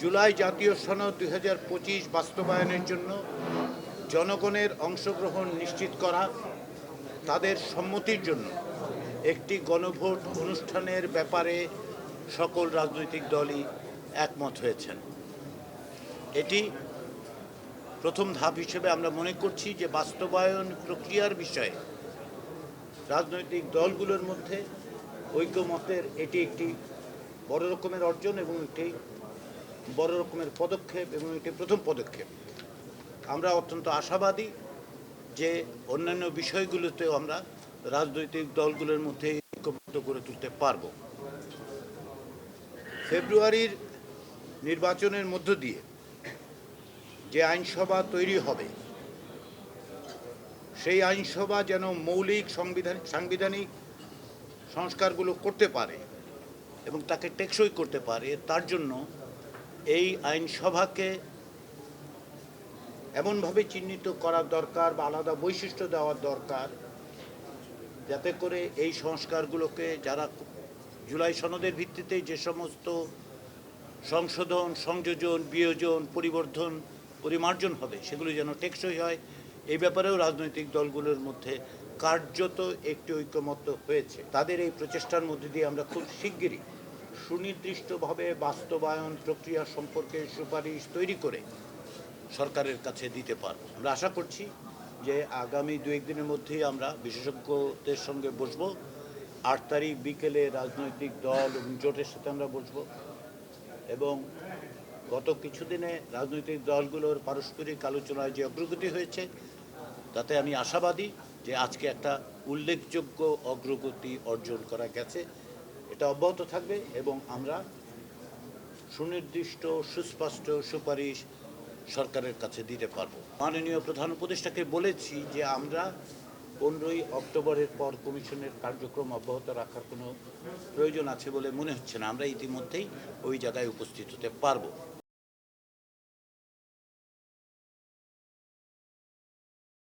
জুলাই জাতীয় সনদ 2025 বাস্তবায়নের জন্য জনগণের অংশগ্রহণ নিশ্চিত করা, তাদের সম্মতির জন্য একটি গণভোট অনুষ্ঠানের ব্যাপারে সকল রাজনৈতিক দলই একমত হয়েছেন। এটি প্রথম ধাপ হিসেবে আমরা মনে করছি যে বাস্তবায়ন প্রক্রিয়ার বিষয়ে রাজনৈতিক দলগুলোর মধ্যে ঐক্যমতের এটি একটি বড় রকমের অর্জন এবং একটি বড় রকমের পদক্ষেপ এবং একটি প্রথম পদক্ষেপ। আমরা অত্যন্ত আশাবাদী যে অন্যান্য বিষয়গুলোতেও আমরা রাজনৈতিক দলগুলোর মধ্যে ঐক্যবদ্ধ করে তুলতে পারব। ফেব্রুয়ারির নির্বাচনের মধ্য দিয়ে যে আইনসভা তৈরি হবে, সেই আইনসভা যেন মৌলিক সাংবিধানিক সংস্কারগুলো করতে পারে এবং তাকে টেকসই করতে পারে, তার জন্য এই আইনসভাকে এমনভাবে চিহ্নিত করার দরকার বা আলাদা বৈশিষ্ট্য দেওয়ার দরকার, যাতে করে এই সংস্কারগুলোকে যারা জুলাই সনদের ভিত্তিতে যে সমস্ত সংশোধন, সংযোজন, বিয়োজন, পরিবর্ধন, পরিমার্জন হবে, সেগুলো যেন টেকসই হয়। এই ব্যাপারেও রাজনৈতিক দলগুলোর মধ্যে কার্যত একটি ঐক্যমত্য হয়েছে। তাদের এই প্রচেষ্টার মধ্যে দিয়ে আমরা খুব শিগগিরই সুনির্দিষ্টভাবে বাস্তবায়ন প্রক্রিয়া সম্পর্কে সুপারিশ তৈরি করে সরকারের কাছে দিতে পারব। আমরা আশা করছি যে আগামী 2-1 দিনের মধ্যেই আমরা বিশেষজ্ঞদের সঙ্গে বসবো। 8 তারিখ বিকেলে রাজনৈতিক দল এবং জোটের সাথে আমরা বসবো এবং গত কিছুদিনে রাজনৈতিক দলগুলোর পারস্পরিক আলোচনায় যে অগ্রগতি হয়েছে, তাতে আমি আশাবাদী যে আজকে একটা উল্লেখযোগ্য অগ্রগতি অর্জন করা গেছে। এটা অব্যাহত থাকবে এবং আমরা সুনির্দিষ্ট সুস্পষ্ট সুপারিশ সরকারের কাছে দিতে পারব। মাননীয় প্রধান উপদেষ্টাকে বলেছি যে আমরা 15ই অক্টোবরের পর কমিশনের কার্যক্রম অব্যাহত রাখার কোনো প্রয়োজন আছে বলে মনে হচ্ছে না। আমরা ইতিমধ্যেই ওই জায়গায় উপস্থিত হতে পারব।